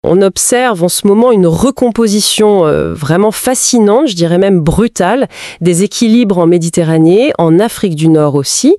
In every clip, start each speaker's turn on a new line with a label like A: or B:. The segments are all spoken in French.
A: On observe en ce moment une recomposition vraiment fascinante, je dirais même brutale, des équilibres en Méditerranée, en Afrique du Nord aussi.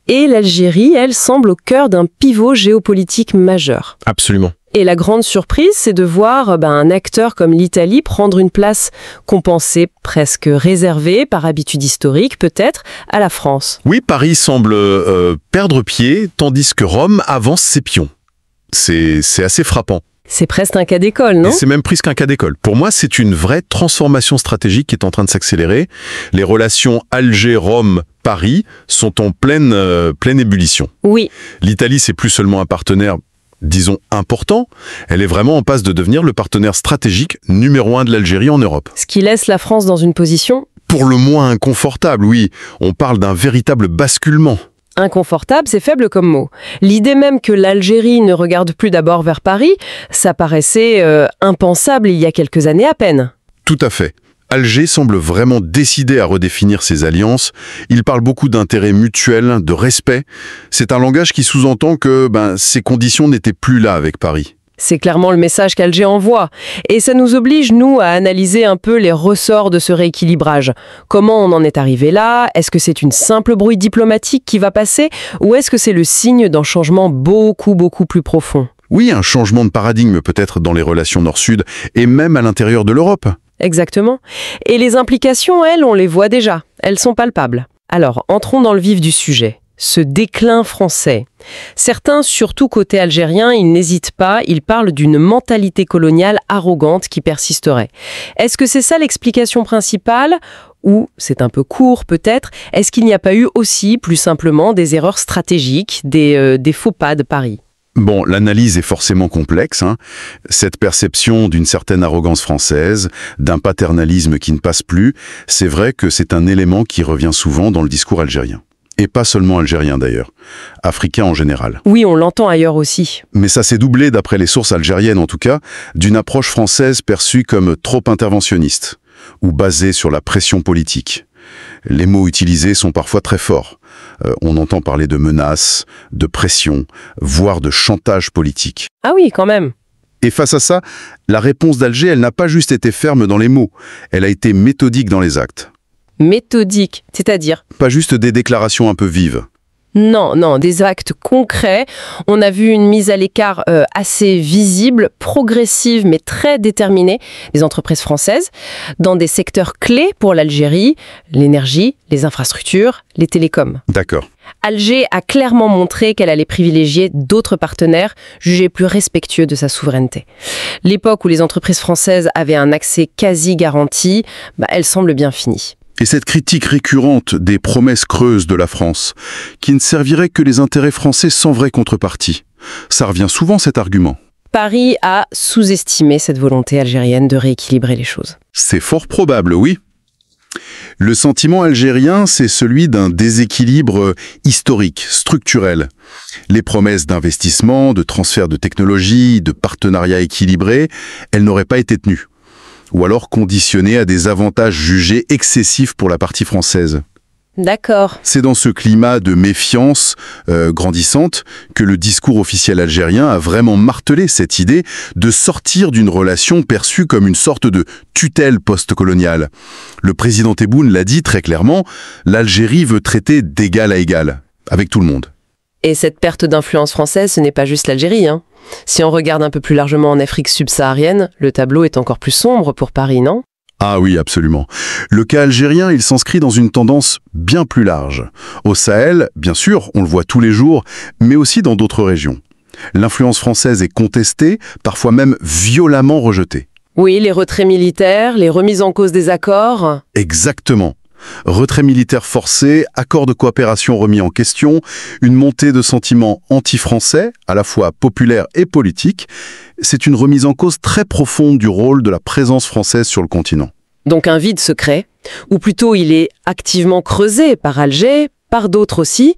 A: Et l'Algérie, elle, semble au cœur d'un pivot géopolitique majeur.
B: Absolument.
A: Et la grande surprise, c'est de voir un acteur comme l'Italie prendre une place qu'on pensait presque réservée, par habitude historique peut-être, à la France.
C: Oui, Paris semble perdre pied, tandis que Rome avance ses pions. C'est assez frappant.
A: C'est presque un cas d'école, non?
C: Et c'est même plus qu'un cas d'école. Pour moi, c'est une vraie transformation stratégique qui est en train de s'accélérer. Les relations Alger-Rome-Paris sont en pleine ébullition.
A: Oui.
C: L'Italie, c'est plus seulement un partenaire, disons, important. Elle est vraiment en passe de devenir le partenaire stratégique numéro 1 de l'Algérie en Europe.
A: Ce qui laisse la France dans une position...
C: Pour le moins inconfortable, oui. On parle d'un véritable basculement.
A: Inconfortable, c'est faible comme mot. L'idée même que l'Algérie ne regarde plus d'abord vers Paris, ça paraissait impensable il y a quelques années à peine.
C: Tout à fait. Alger semble vraiment décidé à redéfinir ses alliances. Il parle beaucoup d'intérêts mutuels, de respect. C'est un langage qui sous-entend que ces conditions n'étaient plus là avec Paris.
A: C'est clairement le message qu'Alger envoie. Et ça nous oblige, nous, à analyser un peu les ressorts de ce rééquilibrage. Comment on en est arrivé là? Est-ce que c'est une simple brouille diplomatique qui va passer? Ou est-ce que c'est le signe d'un changement beaucoup plus profond?
C: Oui, un changement de paradigme peut-être dans les relations Nord-Sud et même à l'intérieur de l'Europe.
A: Exactement. Et les implications, elles, on les voit déjà. Elles sont palpables. Alors, entrons dans le vif du sujet. Ce déclin français. Certains, surtout côté algérien, ils n'hésitent pas, ils parlent d'une mentalité coloniale arrogante qui persisterait. Est-ce que c'est ça l'explication principale? Ou, c'est un peu court peut-être, est-ce qu'il n'y a pas eu aussi, plus simplement, des erreurs stratégiques, des faux pas de Paris?
C: Bon, l'analyse est forcément complexe. Cette perception d'une certaine arrogance française, d'un paternalisme qui ne passe plus, c'est vrai que c'est un élément qui revient souvent dans le discours algérien. Et pas seulement algérien d'ailleurs, africain en général.
A: Oui, on l'entend ailleurs aussi.
C: Mais ça s'est doublé, d'après les sources algériennes en tout cas, d'une approche française perçue comme trop interventionniste, ou basée sur la pression politique. Les mots utilisés sont parfois très forts. On entend parler de menaces, de pression, voire de chantage politique.
A: Ah oui, quand même.
C: Et face à ça, la réponse d'Alger, elle n'a pas juste été ferme dans les mots, elle a été méthodique dans les actes.
A: Méthodique, c'est-à-dire?
C: Pas juste des déclarations un peu vives.
A: Non, des actes concrets. On a vu une mise à l'écart assez visible, progressive, mais très déterminée des entreprises françaises dans des secteurs clés pour l'Algérie, l'énergie, les infrastructures, les télécoms.
C: D'accord.
A: Alger a clairement montré qu'elle allait privilégier d'autres partenaires jugés plus respectueux de sa souveraineté. L'époque où les entreprises françaises avaient un accès quasi garanti, elle semble bien finie.
C: Et cette critique récurrente des promesses creuses de la France, qui ne servirait que les intérêts français sans vraie contrepartie. Ça revient souvent cet argument.
A: Paris a sous-estimé cette volonté algérienne de rééquilibrer les choses.
C: C'est fort probable, oui. Le sentiment algérien, c'est celui d'un déséquilibre historique, structurel. Les promesses d'investissement, de transfert de technologie, de partenariats équilibrés, elles n'auraient pas été tenues. Ou alors conditionnées à des avantages jugés excessifs pour la partie française.
A: D'accord.
C: C'est dans ce climat de méfiance grandissante que le discours officiel algérien a vraiment martelé cette idée de sortir d'une relation perçue comme une sorte de tutelle post-coloniale. Le président Tebboune l'a dit très clairement, l'Algérie veut traiter d'égal à égal, avec tout le monde.
A: Et cette perte d'influence française, ce n'est pas juste l'Algérie, hein. Si on regarde un peu plus largement en Afrique subsaharienne, le tableau est encore plus sombre pour Paris, non?
C: Ah oui, absolument. Le cas algérien, il s'inscrit dans une tendance bien plus large. Au Sahel, bien sûr, on le voit tous les jours, mais aussi dans d'autres régions. L'influence française est contestée, parfois même violemment rejetée.
A: Oui, les retraits militaires, les remises en cause des accords.
C: Exactement. Retrait militaire forcé, accord de coopération remis en question, une montée de sentiments anti-français, à la fois populaires et politiques. C'est une remise en cause très profonde du rôle de la présence française sur le continent.
A: Donc un vide se crée, ou plutôt il est activement creusé par Alger, par d'autres aussi,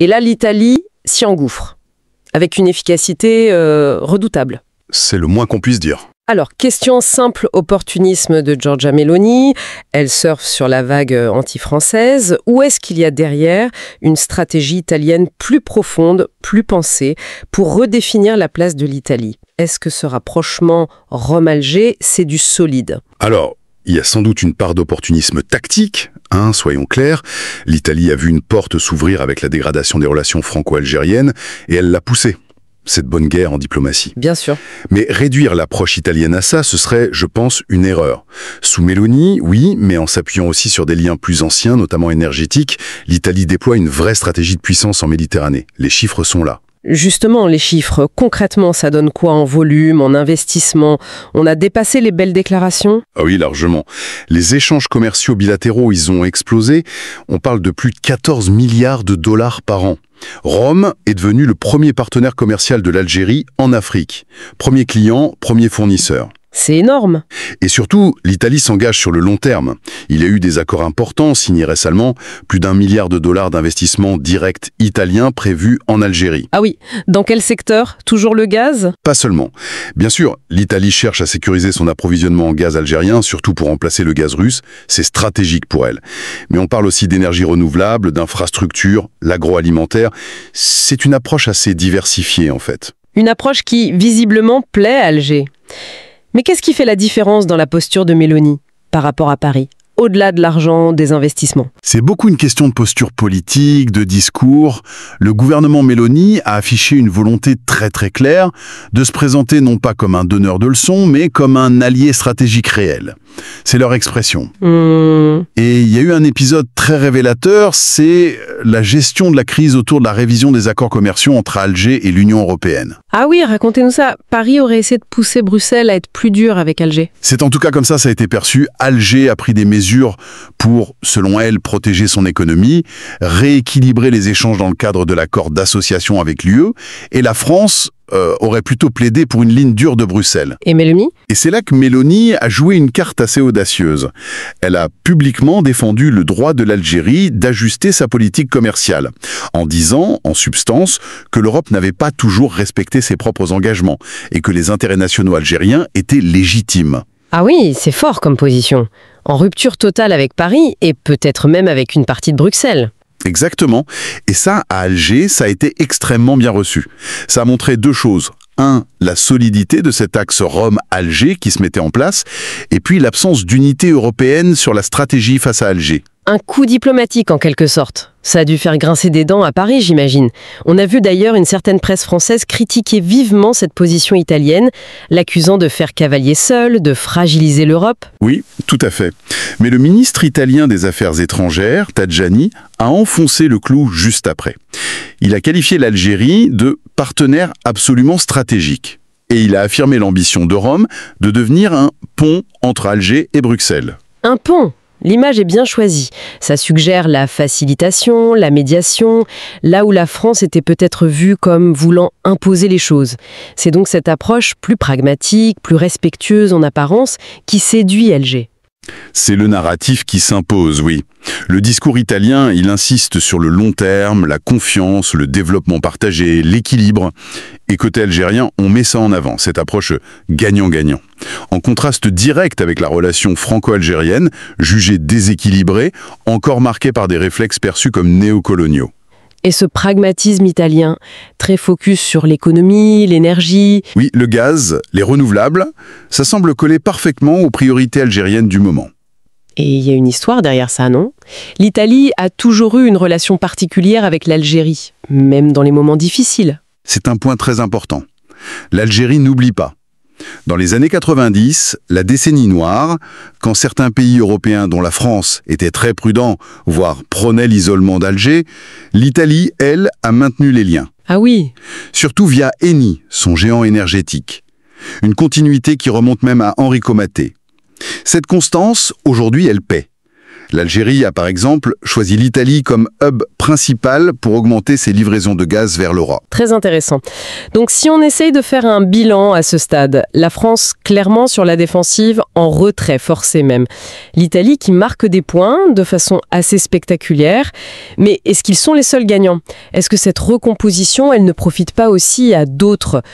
A: et là l'Italie s'y engouffre, avec une efficacité redoutable.
C: C'est le moins qu'on puisse dire.
A: Alors, question simple opportunisme de Giorgia Meloni, elle surfe sur la vague anti-française, ou est-ce qu'il y a derrière une stratégie italienne plus profonde, plus pensée, pour redéfinir la place de l'Italie? Est-ce que ce rapprochement Rome-Alger, c'est du solide?
C: Alors, il y a sans doute une part d'opportunisme tactique, soyons clairs. L'Italie a vu une porte s'ouvrir avec la dégradation des relations franco-algériennes et elle l'a poussée. Cette bonne guerre en diplomatie.
A: Bien sûr.
C: Mais réduire l'approche italienne à ça, ce serait, je pense, une erreur. Sous Meloni, oui, mais en s'appuyant aussi sur des liens plus anciens, notamment énergétiques, l'Italie déploie une vraie stratégie de puissance en Méditerranée. Les chiffres sont là.
A: Justement, les chiffres, concrètement, ça donne quoi en volume, en investissement? On a dépassé les belles déclarations?
C: Ah oui, largement. Les échanges commerciaux bilatéraux, ils ont explosé. On parle de plus de 14 milliards de dollars par an. Rome est devenu le premier partenaire commercial de l'Algérie en Afrique. Premier client, premier fournisseur.
A: C'est énorme.
C: Et surtout, l'Italie s'engage sur le long terme. Il y a eu des accords importants signés récemment, plus d'1 milliard de dollars d'investissements directs italiens prévus en Algérie.
A: Ah oui, dans quel secteur? Toujours le gaz?
C: Pas seulement. Bien sûr, l'Italie cherche à sécuriser son approvisionnement en gaz algérien, surtout pour remplacer le gaz russe. C'est stratégique pour elle. Mais on parle aussi d'énergie renouvelable, d'infrastructures, l'agroalimentaire. C'est une approche assez diversifiée en fait.
A: Une approche qui, visiblement, plaît à Alger. Mais qu'est-ce qui fait la différence dans la posture de Meloni par rapport à Paris, au-delà de l'argent, des investissements?
C: C'est beaucoup une question de posture politique, de discours. Le gouvernement Meloni a affiché une volonté très très claire de se présenter non pas comme un donneur de leçons, mais comme un allié stratégique réel. C'est leur expression. Et il y a eu un épisode très révélateur, c'est la gestion de la crise autour de la révision des accords commerciaux entre Alger et l'Union européenne.
A: Ah oui, racontez-nous ça. Paris aurait essayé de pousser Bruxelles à être plus dur avec Alger.
C: C'est en tout cas comme ça a été perçu. Alger a pris des mesures pour, selon elle, protéger son économie, rééquilibrer les échanges dans le cadre de l'accord d'association avec l'UE, et la France aurait plutôt plaidé pour une ligne dure de Bruxelles.
A: Et Meloni?
C: Et c'est là que Meloni a joué une carte assez audacieuse. Elle a publiquement défendu le droit de l'Algérie d'ajuster sa politique commerciale, en disant, en substance, que l'Europe n'avait pas toujours respecté ses propres engagements et que les intérêts nationaux algériens étaient légitimes.
A: Ah oui, c'est fort comme position. En rupture totale avec Paris et peut-être même avec une partie de Bruxelles.
C: Exactement. Et ça, à Alger, ça a été extrêmement bien reçu. Ça a montré deux choses. Un, la solidité de cet axe Rome-Alger qui se mettait en place, et puis l'absence d'unité européenne sur la stratégie face à Alger.
A: Un coup diplomatique en quelque sorte. Ça a dû faire grincer des dents à Paris, j'imagine. On a vu d'ailleurs une certaine presse française critiquer vivement cette position italienne, l'accusant de faire cavalier seul, de fragiliser l'Europe.
C: Oui, tout à fait. Mais le ministre italien des Affaires étrangères, Tajani, a enfoncé le clou juste après. Il a qualifié l'Algérie de partenaire absolument stratégique. Et il a affirmé l'ambition de Rome de devenir un pont entre Alger et Bruxelles.
A: Un pont? L'image est bien choisie. Ça suggère la facilitation, la médiation, là où la France était peut-être vue comme voulant imposer les choses. C'est donc cette approche plus pragmatique, plus respectueuse en apparence, qui séduit Alger.
C: C'est le narratif qui s'impose, oui. Le discours italien, il insiste sur le long terme, la confiance, le développement partagé, l'équilibre. Et côté algérien, on met ça en avant, cette approche gagnant-gagnant. En contraste direct avec la relation franco-algérienne, jugée déséquilibrée, encore marquée par des réflexes perçus comme néocoloniaux.
A: Et ce pragmatisme italien, très focus sur l'économie, l'énergie...
C: Oui, le gaz, les renouvelables, ça semble coller parfaitement aux priorités algériennes du moment.
A: Et il y a une histoire derrière ça, non? L'Italie a toujours eu une relation particulière avec l'Algérie, même dans les moments difficiles.
C: C'est un point très important. L'Algérie n'oublie pas. Dans les années 90, la décennie noire, quand certains pays européens, dont la France, étaient très prudents, voire prônaient l'isolement d'Alger, l'Italie, elle, a maintenu les liens.
A: Ah oui.
C: Surtout via Eni, son géant énergétique. Une continuité qui remonte même à Enrico Mattei. Cette constance, aujourd'hui, elle paie. L'Algérie a par exemple choisi l'Italie comme hub principal pour augmenter ses livraisons de gaz vers l'Europe.
A: Très intéressant. Donc si on essaye de faire un bilan à ce stade, la France clairement sur la défensive, en retrait forcé même. L'Italie qui marque des points de façon assez spectaculaire. Mais est-ce qu'ils sont les seuls gagnants? Est-ce que cette recomposition, elle ne profite pas aussi à d'autres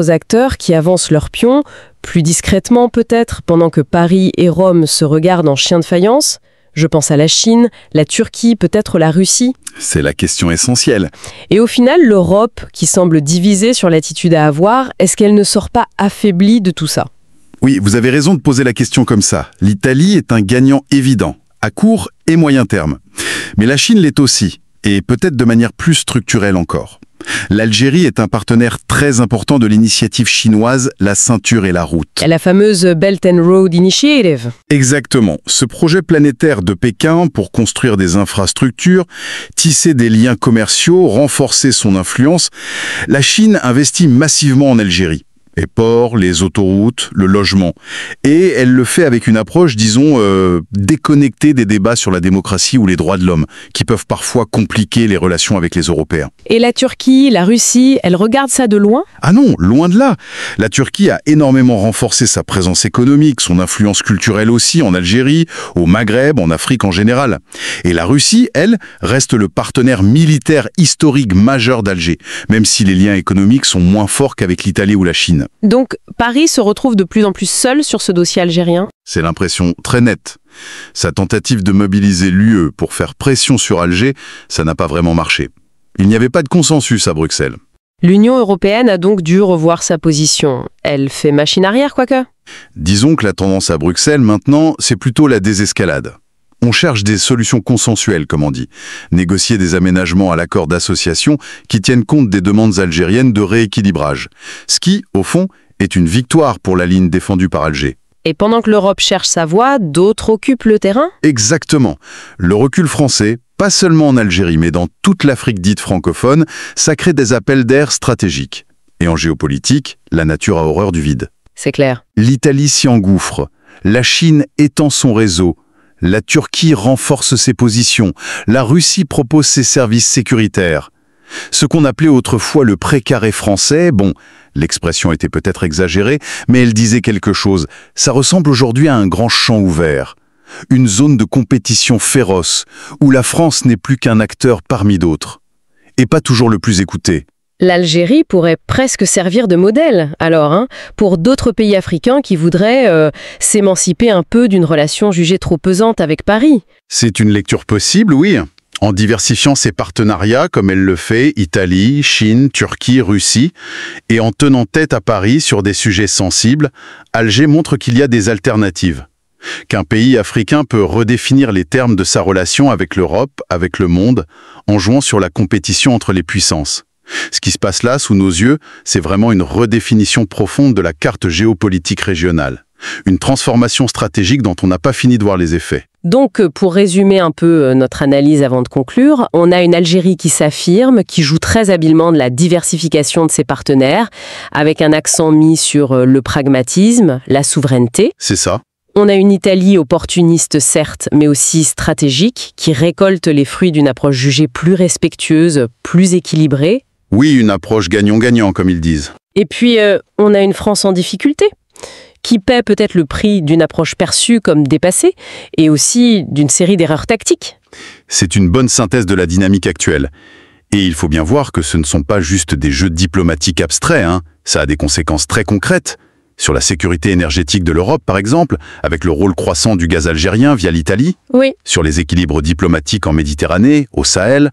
A: acteurs qui avancent leurs pions, plus discrètement peut-être, pendant que Paris et Rome se regardent en chien de faïence? Je pense à la Chine, la Turquie, peut-être la Russie.
C: C'est la question essentielle.
A: Et au final, l'Europe, qui semble divisée sur l'attitude à avoir, est-ce qu'elle ne sort pas affaiblie de tout ça?
C: Oui, vous avez raison de poser la question comme ça. L'Italie est un gagnant évident, à court et moyen terme. Mais la Chine l'est aussi, et peut-être de manière plus structurelle encore. L'Algérie est un partenaire très important de l'initiative chinoise La Ceinture et la Route.
A: La fameuse Belt and Road Initiative.
C: Exactement. Ce projet planétaire de Pékin pour construire des infrastructures, tisser des liens commerciaux, renforcer son influence, la Chine investit massivement en Algérie. Les ports, les autoroutes, le logement. Et elle le fait avec une approche, disons, déconnectée des débats sur la démocratie ou les droits de l'homme, qui peuvent parfois compliquer les relations avec les Européens.
A: Et la Turquie, la Russie, elles regardent ça de loin?
C: Ah non, loin de là. La Turquie a énormément renforcé sa présence économique, son influence culturelle aussi, en Algérie, au Maghreb, en Afrique en général. Et la Russie, elle, reste le partenaire militaire historique majeur d'Alger, même si les liens économiques sont moins forts qu'avec l'Italie ou la Chine.
A: Donc, Paris se retrouve de plus en plus seul sur ce dossier algérien?
C: C'est l'impression très nette. Sa tentative de mobiliser l'UE pour faire pression sur Alger, ça n'a pas vraiment marché. Il n'y avait pas de consensus à Bruxelles.
A: L'Union européenne a donc dû revoir sa position. Elle fait machine arrière, quoique?
C: Disons que la tendance à Bruxelles, maintenant, c'est plutôt la désescalade. On cherche des solutions consensuelles, comme on dit. Négocier des aménagements à l'accord d'association qui tiennent compte des demandes algériennes de rééquilibrage. Ce qui, au fond, est une victoire pour la ligne défendue par Alger.
A: Et pendant que l'Europe cherche sa voie, d'autres occupent le terrain?
C: Exactement. Le recul français, pas seulement en Algérie, mais dans toute l'Afrique dite francophone, ça crée des appels d'air stratégiques. Et en géopolitique, la nature a horreur du vide.
A: C'est clair.
C: L'Italie s'y engouffre. La Chine étend son réseau. La Turquie renforce ses positions. La Russie propose ses services sécuritaires. Ce qu'on appelait autrefois le précaré français, bon, l'expression était peut-être exagérée, mais elle disait quelque chose. Ça ressemble aujourd'hui à un grand champ ouvert. Une zone de compétition féroce, où la France n'est plus qu'un acteur parmi d'autres. Et pas toujours le plus écouté.
A: L'Algérie pourrait presque servir de modèle, alors, pour d'autres pays africains qui voudraient s'émanciper un peu d'une relation jugée trop pesante avec Paris.
C: C'est une lecture possible, oui. En diversifiant ses partenariats, comme elle le fait, Italie, Chine, Turquie, Russie, et en tenant tête à Paris sur des sujets sensibles, Alger montre qu'il y a des alternatives. Qu'un pays africain peut redéfinir les termes de sa relation avec l'Europe, avec le monde, en jouant sur la compétition entre les puissances. Ce qui se passe là, sous nos yeux, c'est vraiment une redéfinition profonde de la carte géopolitique régionale. Une transformation stratégique dont on n'a pas fini de voir les effets.
A: Donc, pour résumer un peu notre analyse avant de conclure, on a une Algérie qui s'affirme, qui joue très habilement de la diversification de ses partenaires, avec un accent mis sur le pragmatisme, la souveraineté.
C: C'est ça.
A: On a une Italie opportuniste, certes, mais aussi stratégique, qui récolte les fruits d'une approche jugée plus respectueuse, plus équilibrée.
C: Oui, une approche gagnant-gagnant, comme ils disent.
A: Et puis, on a une France en difficulté, qui paie peut-être le prix d'une approche perçue comme dépassée, et aussi d'une série d'erreurs tactiques.
C: C'est une bonne synthèse de la dynamique actuelle. Et il faut bien voir que ce ne sont pas juste des jeux diplomatiques abstraits, Ça a des conséquences très concrètes. Sur la sécurité énergétique de l'Europe, par exemple, avec le rôle croissant du gaz algérien via l'Italie.
A: Oui.
C: Sur les équilibres diplomatiques en Méditerranée, au Sahel,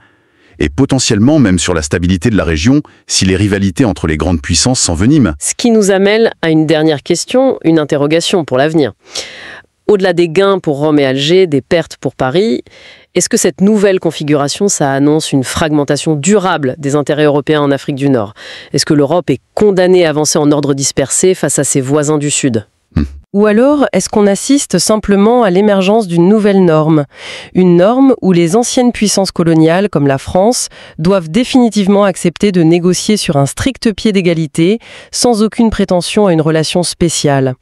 C: et potentiellement même sur la stabilité de la région si les rivalités entre les grandes puissances s'enveniment.
A: Ce qui nous amène à une dernière question, une interrogation pour l'avenir. Au-delà des gains pour Rome et Alger, des pertes pour Paris, est-ce que cette nouvelle configuration, ça annonce une fragmentation durable des intérêts européens en Afrique du Nord? Est-ce que l'Europe est condamnée à avancer en ordre dispersé face à ses voisins du Sud? Ou alors, est-ce qu'on assiste simplement à l'émergence d'une nouvelle norme? Une norme où les anciennes puissances coloniales, comme la France, doivent définitivement accepter de négocier sur un strict pied d'égalité, sans aucune prétention à une relation spéciale.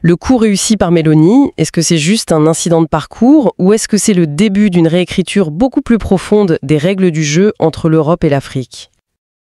A: Le coup réussi par Meloni, est-ce que c'est juste un incident de parcours, ou est-ce que c'est le début d'une réécriture beaucoup plus profonde des règles du jeu entre l'Europe et l'Afrique?